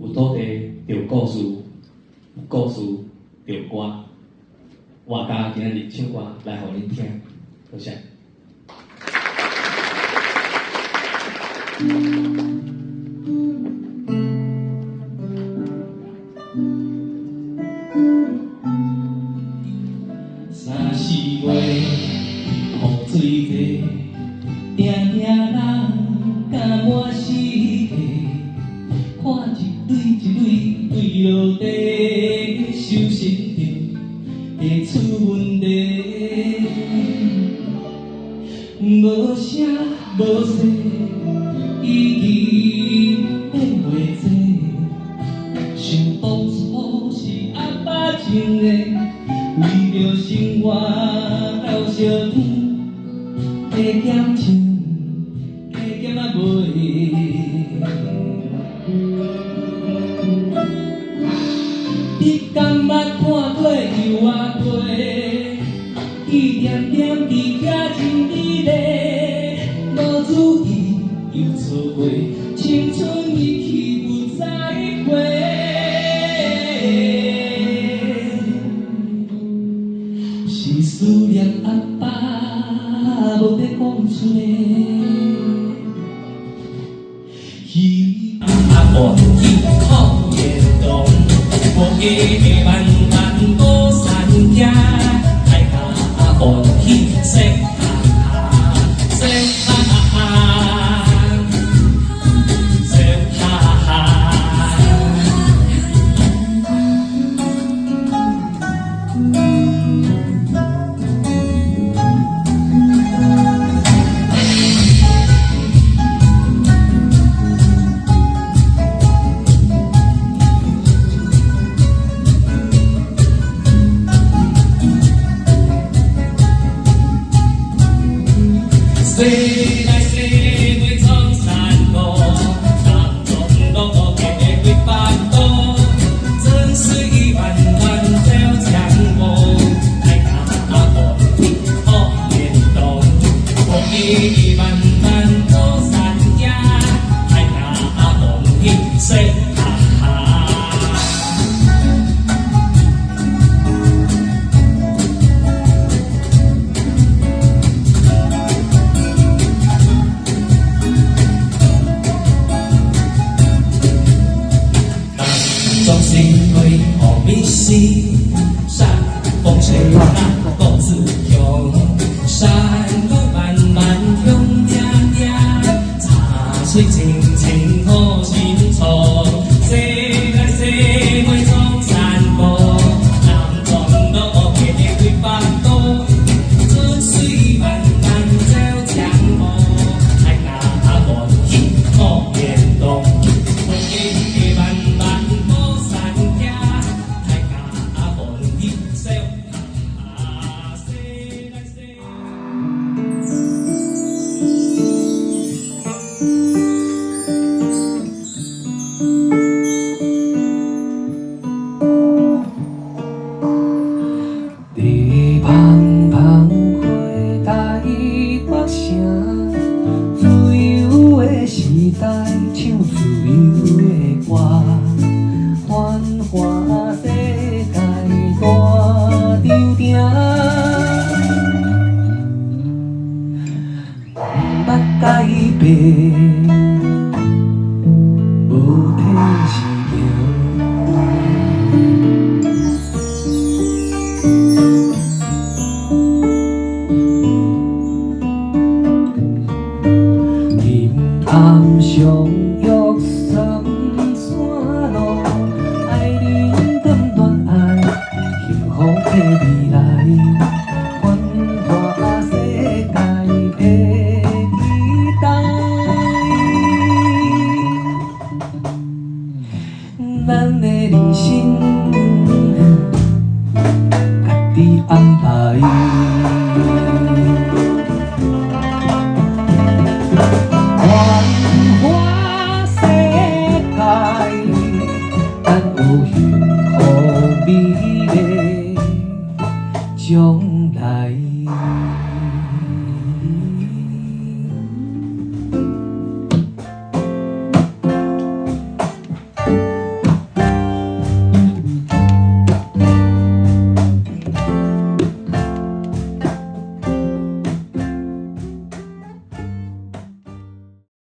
有土地就有故事，有故事就有歌。我甲今仔日唱歌来互恁听，多谢。3、4月雨水多，定定人甘满世界，看一蕊一蕊坠落地，收成着会出问题，无声无息，已经变袂济，想当初是阿爸情的。为着生活到烧天，加减唱，加减啊袂。你甘捌看过又啊过，一点点伫遐真美丽，无注意又错过，青春已去不再回。是思念阿爸，无得讲出来。阿婆去靠夜动，我给慢慢多散家，大家阿婆去说哈说哈说哈。说来说去创山路，南中路行几百度，真水慢慢走江湖，大家阿婆好面动，风雨慢慢过山崖，大家阿婆说哈哈。总是为何迷失，山风吹浪各自雄，山路漫漫向爹爹，茶水清清好心错，说来说去创山路，南庄路行几百度，春水慢慢走江湖，大家阿婆去好面动，风雨慢慢。地滂滂花台北城，自由的时代唱自由的歌，繁华世界大场定，不捌改变，无体是行。暗上玉山山路，爱人短短爱，幸福的未来，繁华世界的期待。咱的人生，家己安排。繁华世界，咱有缘。